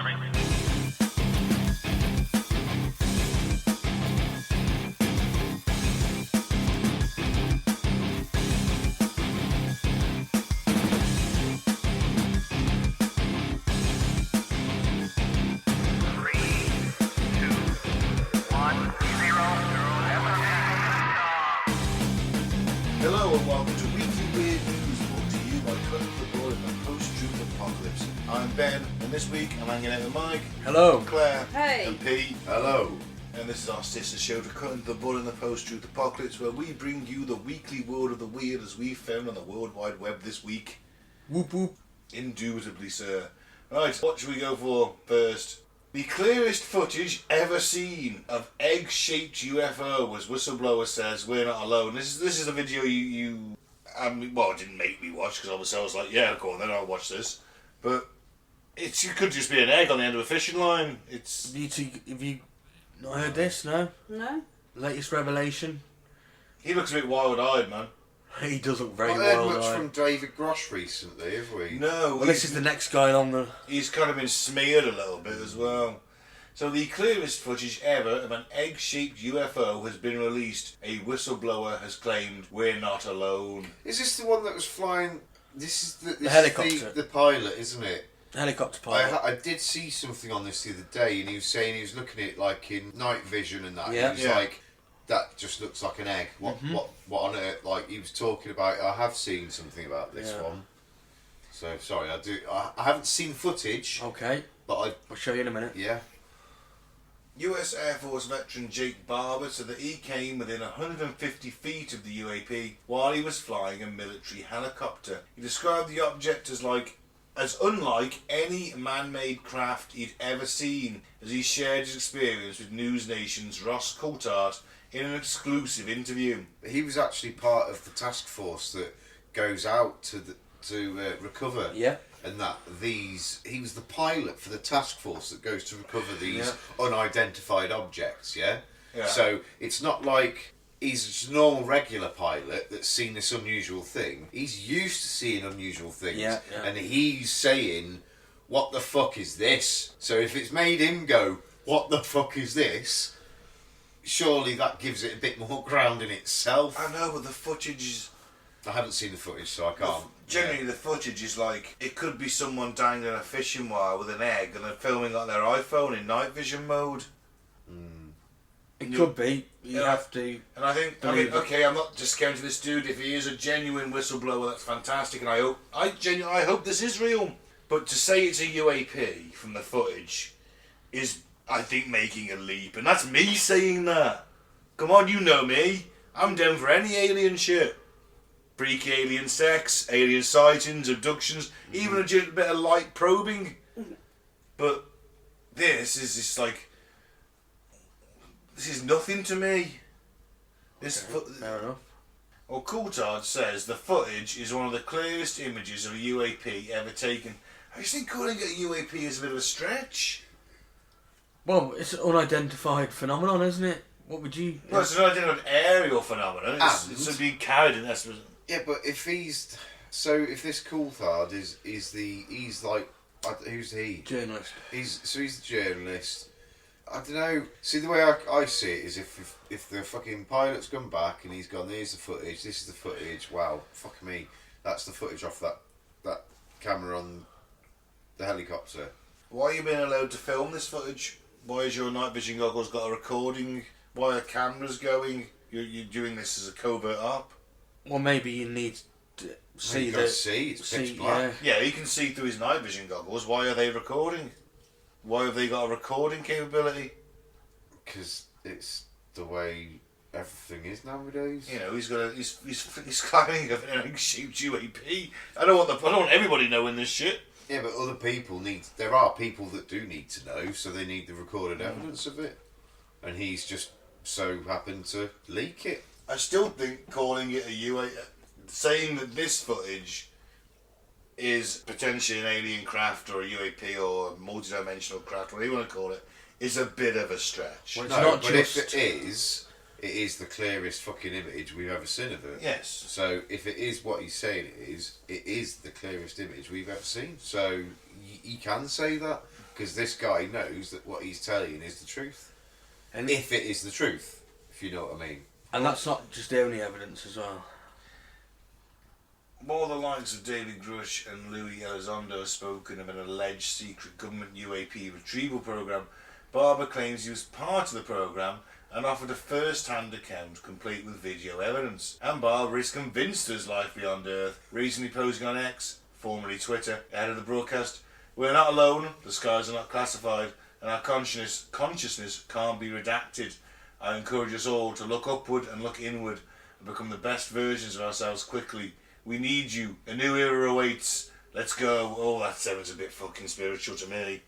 Hello and welcome to Weekly Weird News, brought to you by colourful in the post-truth apocalypse. I'm Ben, and this week I'm hanging out with Mike. Hello. Claire. Hey. And Pete. Hello. And this is our sister show to cut into the bull in the post-truth apocalypse, where we bring you the weekly word of the weird as we found on the World Wide Web this week. Whoop whoop. Indubitably, sir. Right, what should we go for first? The clearest footage ever seen of egg-shaped UFO, as whistleblower says, we're not alone. This is a video you it didn't make me watch, because I was like, yeah, go on then, I'll watch this. But it could just be an egg on the end of a fishing line. Have you not heard this? No. No? Latest revelation. He looks a bit wild-eyed, man. He does look very Not heard wild. much from David Grosh recently, have we? No. Well, this is the next guy on the. He's kind of been smeared a little bit as well. So the clearest footage ever of an egg-shaped UFO has been released. A whistleblower has claimed we're not alone. Is this the one that was flying? This is the helicopter. The pilot, isn't it? Helicopter pilot. I did see something on this the other day, and he was saying he was looking at it like in night vision and that. Yeah. And he was like, that just looks like an egg. What on earth? Like, he was talking about. I have seen something about this one. So sorry, I haven't seen footage. Okay. But I'll show you in a minute. Yeah. US Air Force veteran Jake Barber said that he came within 150 feet of the UAP while he was flying a military helicopter. He described the object as unlike any man-made craft he'd ever seen, as he shared his experience with News Nation's Ross Coulthard in an exclusive interview. He was actually part of the task force that goes out to recover. Yeah. And he was the pilot for the task force that goes to recover these unidentified objects, yeah? So it's not like he's just a normal regular pilot that's seen this unusual thing. He's used to seeing unusual things. Yeah. And he's saying, what the fuck is this? So if it's made him go, what the fuck is this? Surely that gives it a bit more ground in itself. I know, but the footage is... I haven't seen the footage, so I can't. Generally, the footage is like, it could be someone dangling a fishing wire with an egg and they're filming on their iPhone in night vision mode. It could be. You have to. And I think, okay, I'm not discounting this dude. If he is a genuine whistleblower, that's fantastic, and I hope this is real. But to say it's a UAP from the footage is, I think, making a leap, and that's me saying that. Come on, you know me. I'm down for any alien shit. Freak alien sex, alien sightings, abductions, even a bit of light probing. But this is just like, this is nothing to me. Fair enough. Well, Coulthard says the footage is one of the clearest images of a UAP ever taken. I just think calling it a UAP is a bit of a stretch. Well, it's an unidentified phenomenon, isn't it? What would you... Well, it's an identified aerial phenomenon. It's being carried in this. Yeah, but if this Coulthard he's like, who's he? Journalist. He's the journalist. I don't know. See, the way I see it is if the fucking pilot's come back and he's gone, here's the footage, this is the footage, wow, fuck me, that's the footage off that camera on the helicopter. Why are you being allowed to film this footage? Why has your night vision goggles got a recording? Why are cameras going? You're doing this as a covert op? Well, maybe you need to see that. It's pitch black. Yeah, he can see through his night vision goggles. Why are they recording? Why have they got a recording capability? Because it's the way everything is nowadays. You know, he's climbing an egg-shaped UAP. I don't want everybody knowing this shit. Yeah, but other people there are people that do need to know, so they need the recorded evidence of it. And he's just so happened to leak it. I still think calling it a UAP, saying that this footage is potentially an alien craft or a UAP or a multi-dimensional craft, whatever you want to call it, is a bit of a stretch. Well, if it is the clearest fucking image we've ever seen of it. Yes. So if it is what he's saying it is the clearest image we've ever seen. So you can say that. Because this guy knows that what he's telling is the truth. And if it is the truth, if you know what I mean. And that's not just the only evidence as well. More the likes of David Grush and Louis Elizondo have spoken of an alleged secret government UAP retrieval program. Barber claims he was part of the program and offered a first-hand account complete with video evidence. And Barber is convinced there's life beyond Earth, recently posing on X, formerly Twitter, ahead of the broadcast. We're not alone, the skies are not classified, and our consciousness can't be redacted. I encourage us all to look upward and look inward and become the best versions of ourselves quickly. We need you. A new era awaits. Let's go. Oh, that sounds a bit fucking spiritual to me.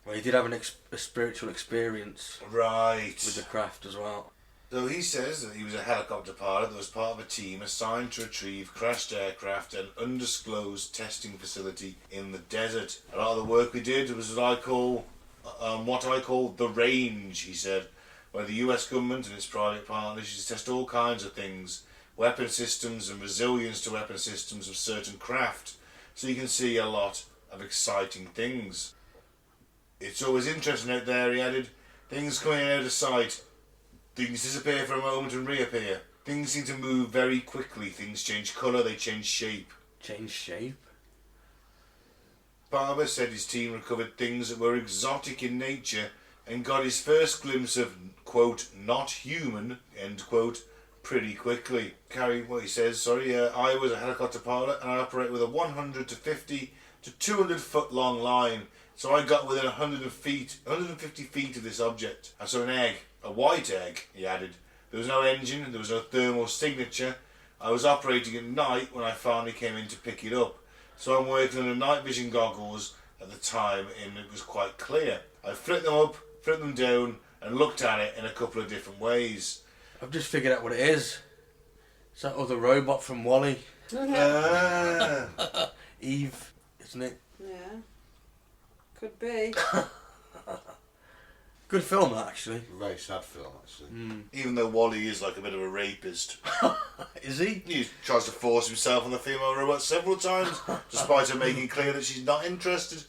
Well, he did have a spiritual experience. Right. With the craft as well. So he says that he was a helicopter pilot that was part of a team assigned to retrieve crashed aircraft at an undisclosed testing facility in the desert. A lot of the work we did was what I call the range, he said, where the US government and its private partners test all kinds of things, weapon systems and resilience to weapon systems of certain craft. So you can see a lot of exciting things. It's always interesting out there, he added. Things coming out of sight. Things disappear for a moment and reappear. Things seem to move very quickly. Things change colour, they change shape. Change shape? Barber said his team recovered things that were exotic in nature and got his first glimpse of, quote, not human, end quote, pretty quickly. I was a helicopter pilot and I operate with a 100 to 50 to 200 foot long line. So I got within 150 feet of this object. I saw an egg, a white egg, he added. There was no engine, there was no thermal signature. I was operating at night when I finally came in to pick it up. So I'm working under night vision goggles at the time and it was quite clear. I flipped them up, flipped them down and looked at it in a couple of different ways. I've just figured out what it is. It's that other robot from WALL-E. Eve, isn't it? Yeah. Could be. Good film, that, actually. Very sad film, actually. Even though Wally is like a bit of a rapist. Is he? He tries to force himself on the female robot several times, despite her making clear that she's not interested.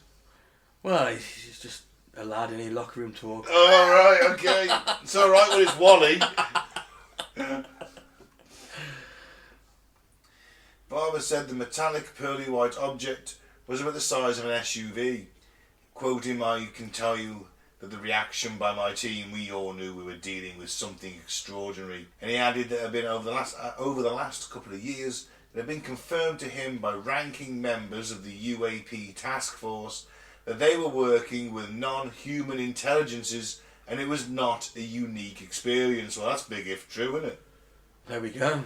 Well, he's just a lad in a locker room talk. Oh, right, okay. It's alright when it's Wally. Barber said the metallic pearly white object was about the size of an SUV. Quoting, I can tell you that the reaction by my team, we all knew we were dealing with something extraordinary. And he added that it had been over the last couple of years, it had been confirmed to him by ranking members of the UAP task force that they were working with non-human intelligences and it was not a unique experience. Well, that's big if true, isn't it? There we go.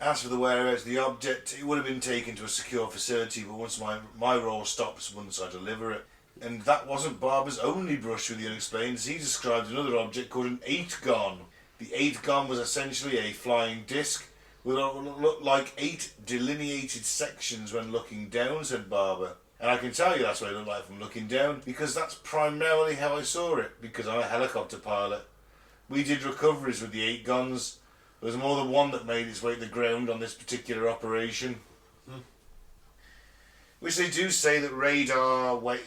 As for the whereabouts of the object, it would have been taken to a secure facility, but once my role stops once I deliver it. And that wasn't Barber's only brush with the unexplained, as he described another object called an 8-gon. The 8-gon was essentially a flying disc with what looked like 8 delineated sections when looking down, said Barber. And I can tell you that's what it looked like from looking down, because that's primarily how I saw it, because I'm a helicopter pilot. We did recoveries with the 8-gons. There was more than one that made its way to the ground on this particular operation. Which they do say that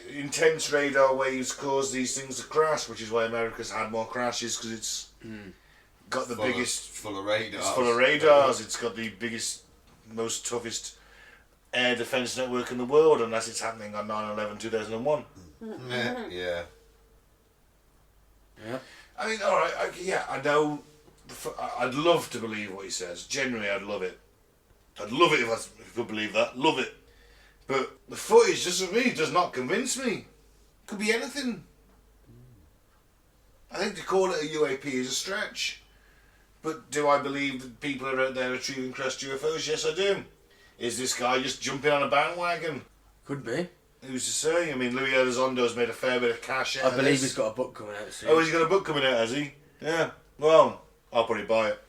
intense radar waves cause these things to crash, which is why America's had more crashes, because it's got the biggest... Full of radars. It's full of radars. It's got the biggest, most toughest air defence network in the world, unless it's happening on 9/11/2001. Yeah. I mean, alright, I know... I'd love to believe what he says. Generally, I'd love it. I'd love it if I could believe that. Love it. But the footage does not convince me. Could be anything. I think to call it a UAP is a stretch. But do I believe that people are out there retrieving crashed UFOs? Yes, I do. Is this guy just jumping on a bandwagon? Could be. Who's to say? I mean, Louis Elizondo's made a fair bit of cash out of I believe this. he's got a book coming out soon. Oh, he's got a book coming out, has he? Yeah. Well, I'll probably buy it.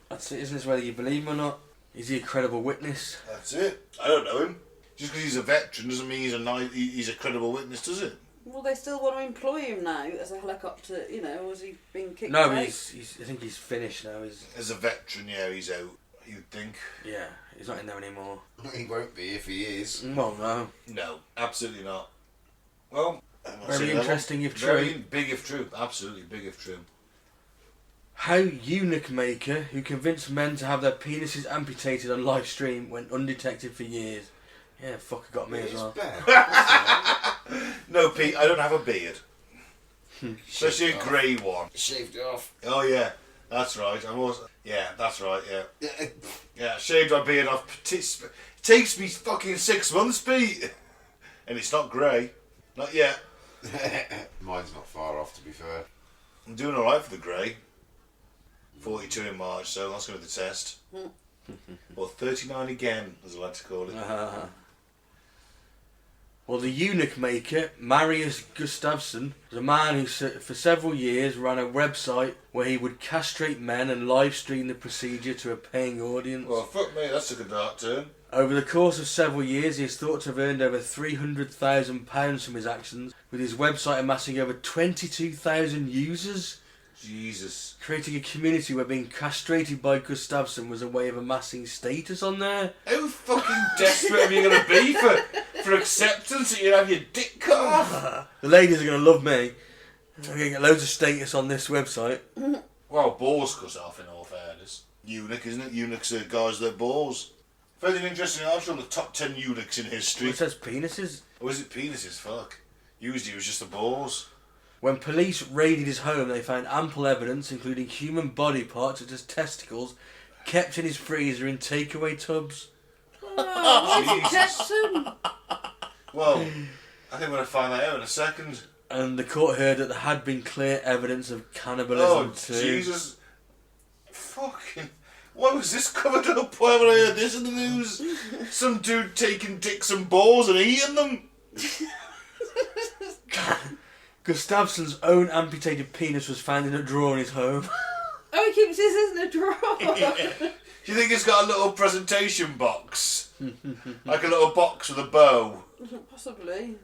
That's it, isn't it? Whether you believe him or not. Is he a credible witness? That's it. I don't know him. Just because he's a veteran doesn't mean he's a credible witness, does it? Well, they still want to employ him now as a helicopter, or has he been kicked No, out? I think he's finished now. As a veteran, yeah, he's out. You'd think. Yeah, he's not in there anymore. He won't be if he is. Well, no. No, absolutely not. Well, Very interesting if very true. big if true. Absolutely big if true. How Eunuch Maker, who convinced men to have their penises amputated on live stream, went undetected for years. Yeah, fucker got me as well. No, Pete, I don't have a beard. Especially a grey one. Shaved it off. Oh yeah, that's right. I'm also. Yeah, that's right. Yeah. Yeah, shaved my beard off. It takes me fucking 6 months, Pete. And it's not grey. Not yet. Mine's not far off, to be fair. I'm doing alright for the grey. 42 in March, so that's going to be the test. Or 39 again, as I like to call it. Well, the Eunuch Maker, Marius Gustafsson, was a man who for several years ran a website where he would castrate men and live stream the procedure to a paying audience. Well, fuck me, that's a good dark turn. Over the course of several years, he is thought to have earned over £300,000 from his actions, with his website amassing over 22,000 users. Jesus. Creating a community where being castrated by Gustafsson was a way of amassing status on there. How fucking desperate are you going to be for acceptance that you have your dick cut off? The ladies are going to love me. I'm going to get loads of status on this website. Well, balls cut off in all fairness. Eunuch, isn't it? Eunuchs are guys with their balls. Found an interesting article on the top 10 eunuchs in history. It says penises. Or is it penises? Fuck. Usually it was just the balls. When police raided his home, they found ample evidence, including human body parts such as testicles, kept in his freezer in takeaway tubs. Oh, Jackson! Well, I think we're going to find that out in a second. And the court heard that there had been clear evidence of cannibalism too. Jesus. Fucking... Why was this covered up? Why haven't I heard this in the news? Some dude taking dicks and balls and eating them. Gustafsson's own amputated penis was found in a drawer in his home. Oh, he keeps his in a drawer. Do you think it's got a little presentation box? Like a little box with a bow? Possibly.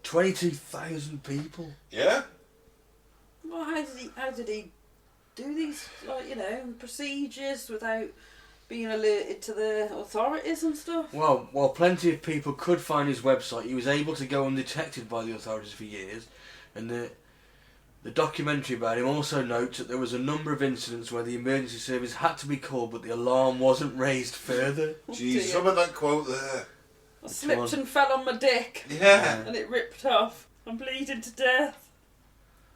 22,000 people. Yeah? Well, how did he do these, procedures without being alerted to the authorities and stuff? Well, while plenty of people could find his website, he was able to go undetected by the authorities for years. And the documentary about him also notes that there was a number of incidents where the emergency service had to be called, but the alarm wasn't raised further. Jesus, what about that quote there? I slipped and fell on my dick. Yeah. And it ripped off. I'm bleeding to death.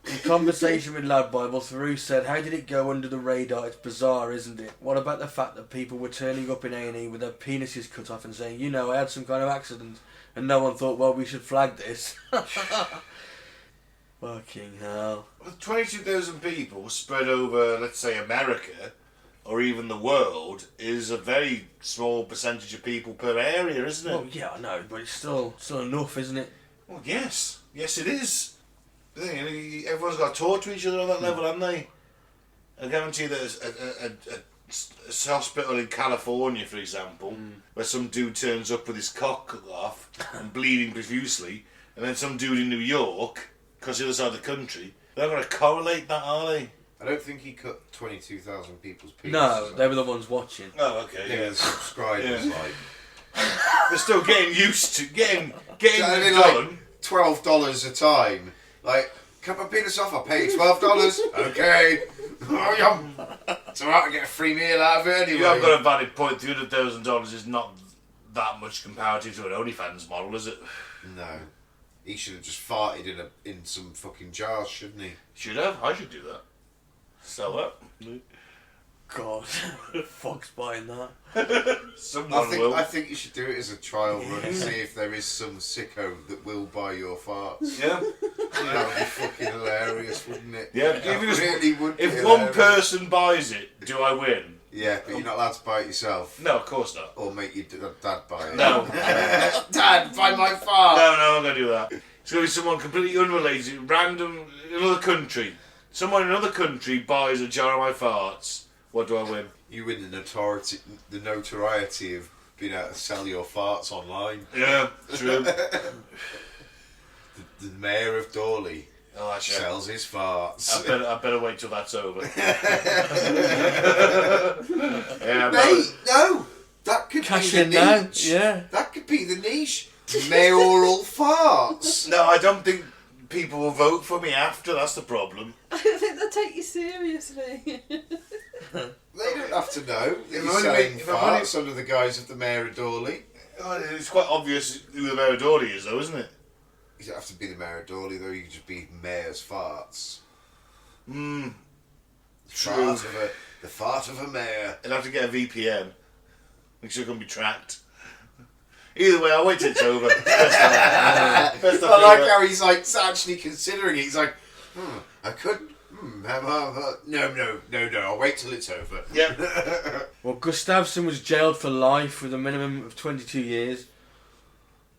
In conversation with Lad Bible, Theroux said, "How did it go under the radar? It's bizarre, isn't it? What about the fact that people were turning up in A&E with their penises cut off and saying, I had some kind of accident, and no one thought, well, we should flag this." Fucking hell. With 22,000 people spread over, let's say, America, or even the world, is a very small percentage of people per area, isn't it? Well, yeah, I know, but it's still enough, isn't it? Well, yes. Yes, it is. The thing, everyone's got to talk to each other on that level, haven't they? I guarantee there's a hospital in California, for example, where some dude turns up with his cock cut off and bleeding profusely, and then some dude in New York, because the other side of the country, they're not going to correlate that, are they? I don't think he cut 22,000 people's penises. No, they were the ones watching. Oh, okay, Yeah, yeah. the subscribers, They're still getting used to getting Only it like done. $12 a time. Like, cut my penis off, I'll pay you $12. Okay. It's alright, I get a free meal out of it anyway. You have got a valid point. $300,000 is not that much comparative to an OnlyFans model, is it? No. He should have just farted in some fucking jars, shouldn't he? Should have. I should do that. Sell that. God, fuck's buying that. Someone will. I think you should do it as a trial run and see if there is some sicko that will buy your farts. Yeah. That would be fucking hilarious, wouldn't it? Yeah. That really would be If hilarious. one person buys it, do I win? Yeah, but you're not allowed to buy it yourself. No, of course not. Or make your dad buy it. No. Dad, buy my fart! No, I'm not going to do that. It's going to be someone completely unrelated, random, in another country. Someone in another country buys a jar of my farts. What do I win? You win the notoriety of being able to sell your farts online. Yeah, true. The mayor of Dawley. Oh, actually, sells his farts. I better wait till that's over. Yeah, Mate, no! That could Cash be the in now. niche. Yeah. That could be the niche. Mayoral farts. No, I don't think people will vote for me after. That's the problem. I don't think they'll take you seriously. They don't have to know that If you're I'm selling only- if I'm only- farts under the guise of the Mayor of Dawley. Oh, it's quite obvious who the Mayor of Dawley is, though, isn't it? You don't have to be the Mayor of Dawley, though. You could just be Mayor's farts. Hmm. Fart of the fart of a mayor. I'd have to get a VPN. Make sure it can be tracked. Either way, I'll wait till it's over. Best I like how he's like actually considering it. He's like, I could. No. I'll wait till it's over. Yeah. Well, Gustafsson was jailed for life with a minimum of 22 years.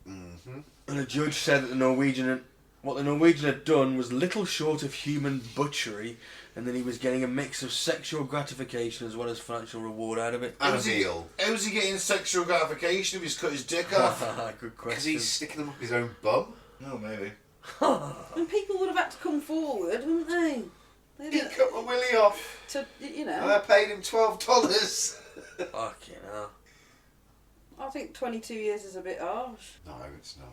Mm-hmm. And a judge said that what the Norwegian had done was little short of human butchery, and that he was getting a mix of sexual gratification as well as financial reward out of it. And a meal. How was he getting sexual gratification if he's cut his dick off? Good Because question. he's sticking them up his own bum. Oh, maybe. And people would have had to come forward, wouldn't they? He cut my willy off. To, you And I know, paid him $12. Fucking hell. I think 22 years is a bit harsh. No, it's not.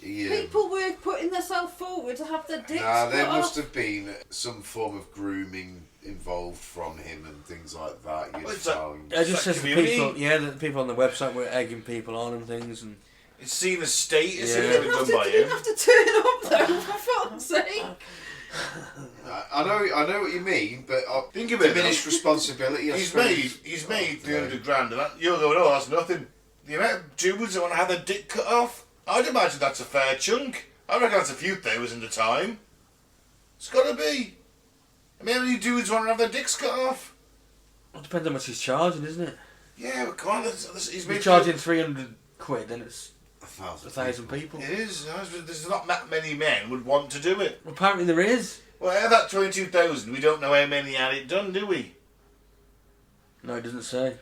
Yeah. People were putting themselves forward to have their dicks Nah, there cut must off. have been some form of grooming involved from him and things like that. You'd Well, it's like- found. It just says the community. people, that the people on the website were egging people on and things, and It's seen as status Yeah. if You it's didn't been have done to, by you didn't him. have to turn up though, for fuck's sake. I know what you mean, but Think of it. diminished responsibility. I He's suppose. made 300 grand, and you're going, oh, that's nothing. The amount of dudes that want to have their dick cut off, I'd imagine that's a fair chunk. I reckon that's a few thousand a time. It's got to be. I mean, how many dudes want to have their dicks cut off? it depends how much he's charging, isn't it? Yeah, but come on, he's If made he's charging 300 quid, then it's 1,000 people. It is. There's not that many men would want to do it. Well, apparently there is. Well, out of that 22,000, we don't know how many had it done, do we? No, it doesn't say.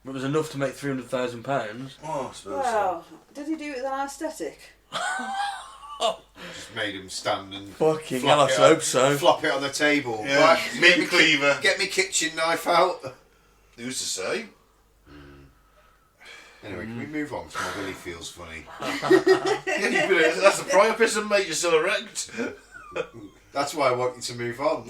But it was enough to make £300,000. Oh, I suppose Well, did he do it with an anaesthetic? Just made him stand and Fucking flop hell, I it hope on- so. Flop it on the table. Yeah, Right, mint cleaver. Get me kitchen knife out. Who's to say? Anyway, can we move on? 'Cause my willy feels funny. Yeah, that's a priapism, mate. You're still erect. That's why I want you to move on.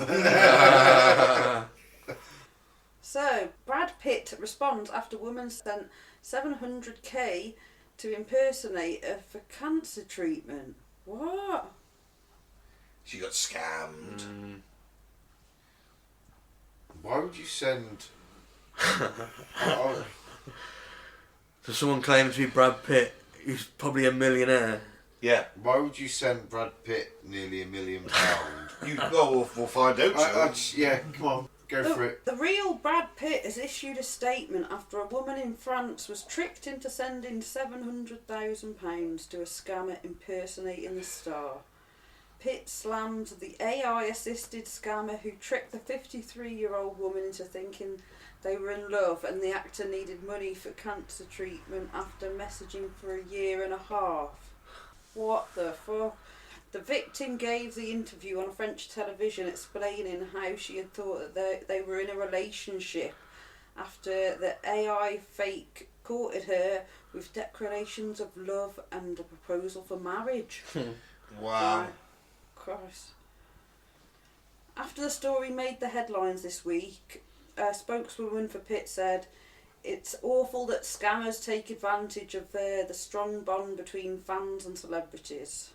So, Brad Pitt responds after woman sent $700k to impersonate her for cancer treatment. What? She got scammed. Why would you send? Oh, So someone claims to be Brad Pitt, who's probably a millionaire. Yeah. why would you send Brad Pitt nearly £1 million? We'll find out. Yeah, come on, go for it. The real Brad Pitt has issued a statement after a woman in France was tricked into sending £700,000 to a scammer impersonating the star. Pitt slammed the AI-assisted scammer who tricked the 53-year-old woman into thinking they were in love and the actor needed money for cancer treatment after messaging for a year and a half. What the fuck? The victim gave the interview on French television explaining how she had thought that they were in a relationship after the AI fake courted her with declarations of love and a proposal for marriage. Wow. Christ. After the story made the headlines this week, a spokeswoman for Pitt said, "It's awful that scammers take advantage of the strong bond between fans and celebrities."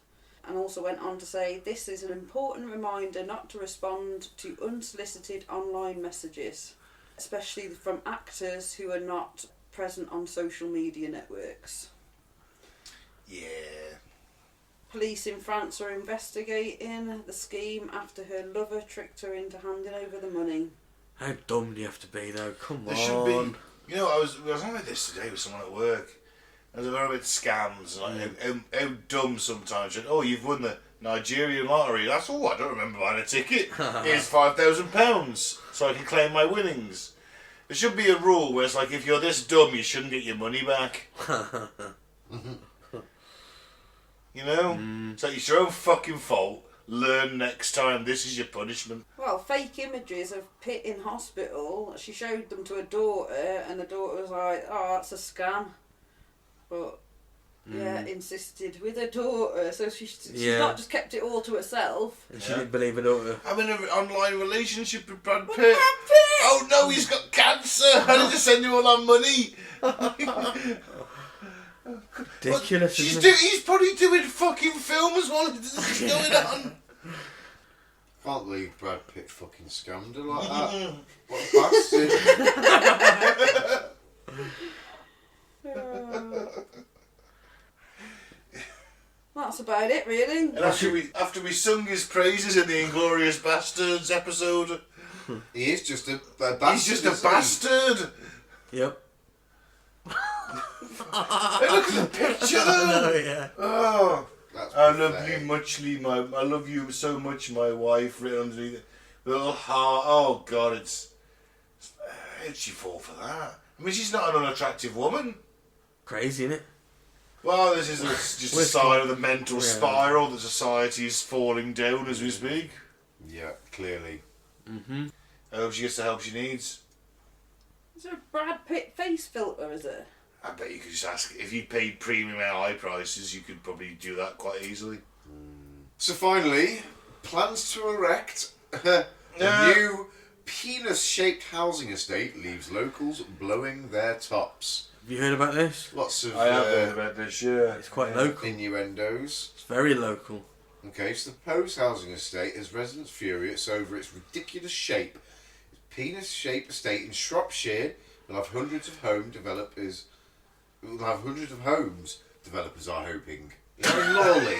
And also went on to say, "This is an important reminder not to respond to unsolicited online messages, especially from actors who are not present on social media networks." Yeah. Police in France are investigating the scheme after her lover tricked her into handing over the money. How dumb do you have to be, though? Come There on. should be. You know, I was on about this today with someone at work. I was about scams, like how dumb sometimes. Said, "Oh, you've won the Nigerian lottery." That's all. I don't remember buying a ticket. Here's £5,000 so I can claim my winnings. There should be a rule where it's like, if you're this dumb, you shouldn't get your money back. You know? So it's your own fucking fault. Learn next time. This is your punishment. Well, fake images of Pitt in hospital. She showed them to her daughter, and the daughter was like, "Oh, that's a scam." But insisted with her daughter, so she's not just kept it all to herself. And she didn't believe her daughter. I'm in an online relationship with Brad Pitt. Brad Pitt! Oh no, he's got cancer. I need to send him all our money. Ridiculous, Well, isn't it? he's probably doing fucking films while this is going on. Can't believe Brad Pitt fucking scammed her like that. What a bastard. That's about it, really. And after we sung his praises in the Inglorious Bastards episode, He is just a bastard. he's just a bastard. Yep. Hey, look at the picture though. Yeah. Oh, That's I love pathetic. you muchly, I love you so much, my wife. Written underneath it, little heart. Oh God, how'd she fall for that? I mean, she's not an unattractive woman. Crazy, isn't it? Well, this is just a sign of the mental spiral that society is falling down as we speak. Yeah, clearly. I hope she gets the help she needs. Is there a Brad Pitt face filter, is there? I bet you could just ask, if you paid premium AI prices, you could probably do that quite easily. So finally, plans to erect a new penis-shaped housing estate leaves locals blowing their tops. Have you heard about this? Lots of I have heard about this, yeah. It's quite local. innuendos. It's very local. Okay, so the proposed housing estate has residents furious over its ridiculous shape. Penis-shaped estate in Shropshire will have hundreds of homes, developers are hoping. You know, in Lawley.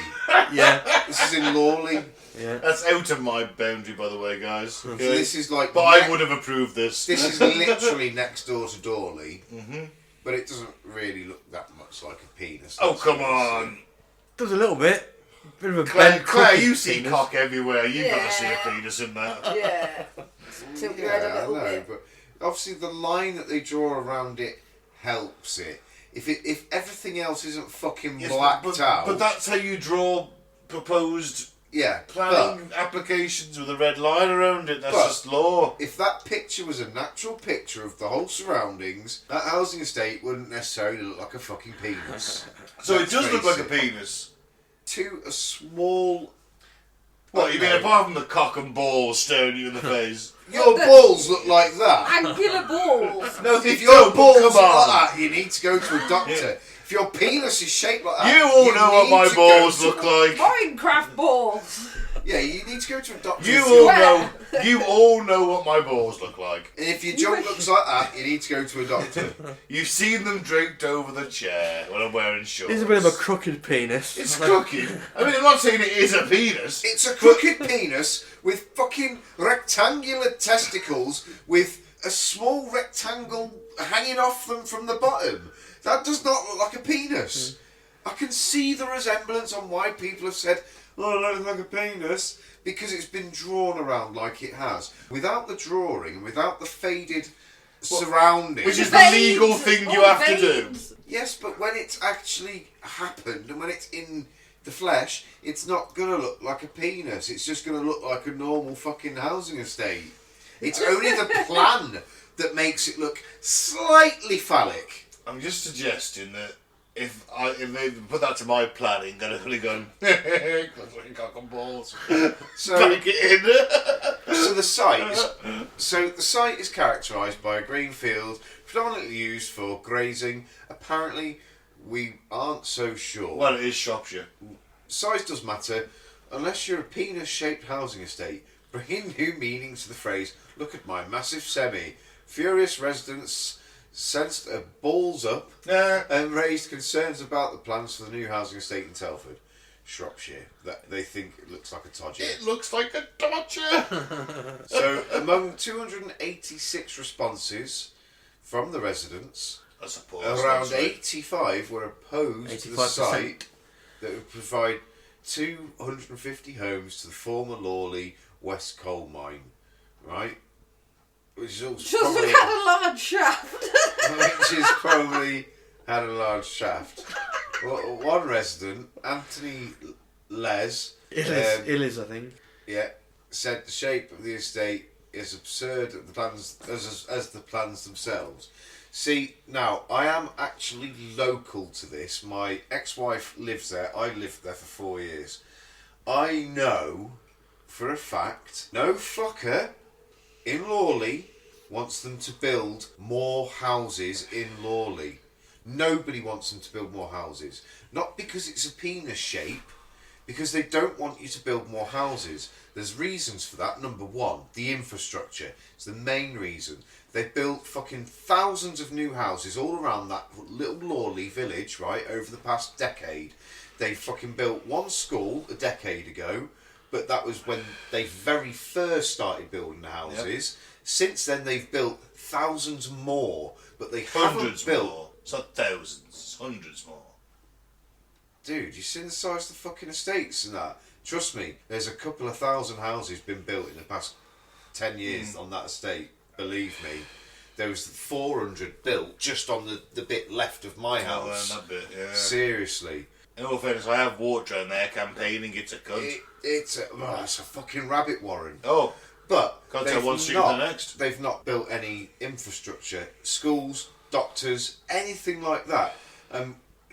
Yeah. This is in Lawley. Yeah. That's out of my boundary, by the way, guys. So Okay? this is like... But I would have approved this. This is literally next door to Dorley. Mm-hmm. But it doesn't really look that much like a penis. Oh, come on. Does a little bit. Bit of a Claire, bent Claire, crooked you see penis. cock everywhere. You've got to see a Yeah. penis in that. Yeah. Tilt your head Yeah, a I little know, bit. but obviously the line that they draw around it helps it. If everything else isn't fucking Yes, blacked out... But that's how you draw proposed yeah, planning applications with a red line around it. That's But- just law. if that picture was a natural picture of the whole surroundings, that housing estate wouldn't necessarily look like a fucking penis. So it Let's does look face like a it. penis. To a small... What, you mean No. apart from the cock and balls staring you in the face? Your balls look like that. Angular balls. No, If your balls look come on. like that, you need to go to a doctor. If your penis is shaped like that, You all know what need my to go balls to- look like. Minecraft balls. Yeah, you need to go to a doctor. You if all your- know. You all know what my balls look like. And if your junk looks like that, you need to go to a doctor. You've seen them draped over the chair when I'm wearing shorts. It's a bit of a crooked penis. It's crooked. I mean, I'm not saying it is a penis. It's a crooked penis with fucking rectangular testicles with a small rectangle hanging off them from the bottom. That does not look like a penis. I can see the resemblance on why people have said, "Oh, it looks like a penis," because it's been drawn around like it has. Without the drawing, without the faded surroundings. Which is The the legal veins. thing you All have to do. veins. Yes, but when it's actually happened and when it's in the flesh, it's not going to look like a penis. It's just going to look like a normal fucking housing estate. It's only the plan that makes it look slightly phallic. I'm just suggesting that if they put that to my planning, I'd have really gone, cock and balls. So, Back it in. so the site is characterised by a green field, predominantly used for grazing. Apparently, we aren't so sure. Well, it is Shropshire. Size does matter, unless you're a penis-shaped housing estate. Bringing new meaning to the phrase, "Look at my massive semi." Furious residents sensed a balls up Nah. and raised concerns about the plans for the new housing estate in Telford, Shropshire. That they think it looks like a todger. It looks like a torture. So, among 286 responses from the residents, I suppose. around that's right. 85 were opposed to the 85%. site that would provide 250 homes to the former Lawley West Coal Mine, right? Which is also Just probably, had a large shaft. which is probably had a large shaft. One resident, Anthony Les, Illis, I think. yeah, said the shape of the estate is absurd at the plans as the plans themselves. See, now I am actually local to this. My ex-wife lives there. I lived there for 4 years. I know for a fact no fucker in Lawley wants them to build more houses in Lawley. Nobody wants them to build more houses. Not because it's a penis shape, because they don't want you to build more houses. There's reasons for that. Number one, the infrastructure. It's the main reason. They built fucking thousands of new houses all around that little Lawley village, right, over the past decade. They fucking built one school a decade ago, but that was when they very first started building the houses. Yep. Since then, they've built thousands more, but they hundreds haven't built... more. It's not thousands, hundreds more. Dude, you seen the size of the fucking estates and that? Trust me, there's a couple of thousand houses been built in the past 10 years on that estate. Believe me. There was 400 built just on the bit left of my house. Oh, that bit, yeah. Seriously. In all fairness, I have walked around there campaigning. It's a cunt. It's a fucking rabbit warren. Oh. But can't tell one street to the next. They've not built any infrastructure. Schools, doctors, anything like that.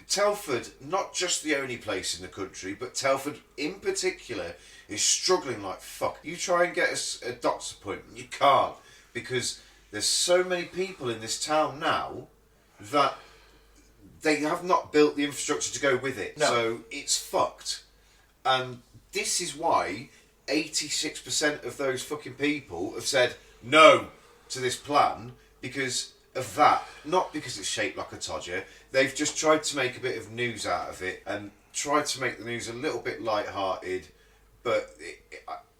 Telford, not just the only place in the country, but Telford in particular is struggling like fuck. You try and get a doctor's appointment, you can't, because there's so many people in this town now that they have not built the infrastructure to go with it. No. So it's fucked. And this is why 86% of those fucking people have said no to this plan, because of that. Not because it's shaped like a todger. They've just tried to make a bit of news out of it and tried to make the news a little bit light-hearted, but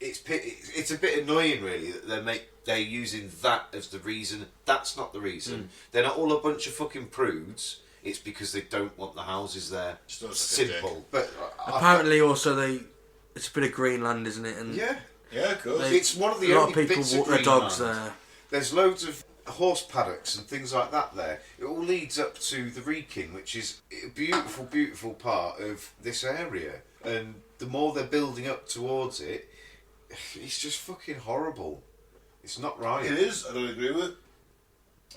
it's a bit annoying really that they're using that as the reason. That's not the reason. They're not all a bunch of fucking prudes. It's because they don't want the houses there. Simple. But apparently also it's a bit of Greenland, isn't it? And yeah, of course. It's one of the a lot only of people bits walk of their dogs Greenland. there. There's loads of horse paddocks and things like that there. It all leads up to the Wrekin, which is a beautiful, beautiful part of this area. And the more they're building up towards it, it's just fucking horrible. It's not right. It is. I don't agree with it.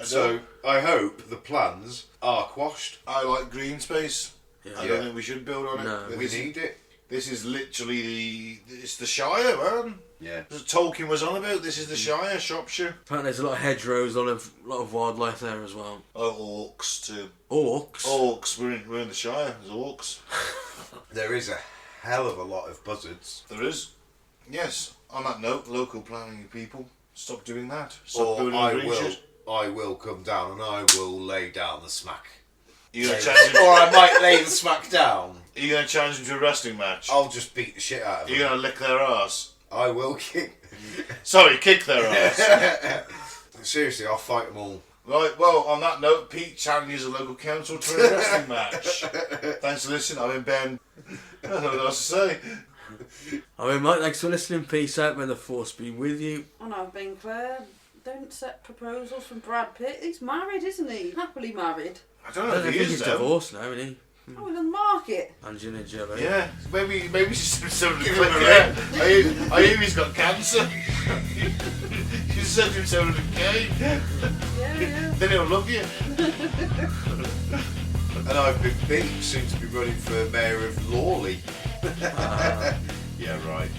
So I hope the plans are quashed. I like green space. Yeah. I don't think we should build on it. No. We need it. This is literally it's the Shire, man. Yeah. As Tolkien was on about, this is the Shire, Shropshire. Apparently there's a lot of hedgerows, a lot of wildlife there as well. Oh, orcs too. Orcs? Orcs, we're in the Shire, there's orcs. There is a hell of a lot of buzzards. There is. Yes. On that note, local planning people, stop doing that. Stop Or building green shit. I will come down and I will lay down the smack. You're gonna challenge him, Or I might lay the smack down. are you going to challenge them to a wrestling match? I'll just beat the shit out of You're them. going to lick their arse? I will kick. Sorry, kick their arse. Seriously, I'll fight them all. Right, well, on that note, Pete challenges a local council to a wrestling match. Thanks for listening. I've been Ben. I don't know what else to say. I've been Mike, thanks for listening. Peace out, may the force be with you. And I've been Claire. Don't accept proposals from Brad Pitt. He's married, isn't he? Happily married. I don't I know don't if he think is, he's though. divorced now, isn't he? Oh, he's on the market. Angelina Jolie. Yeah, maybe she's somebody Give click him a yeah. I hear he's got cancer. She's sent him 700k. Yeah. Then he'll love you. And I've been Pete, soon to be running for Mayor of Lawley. Yeah, right.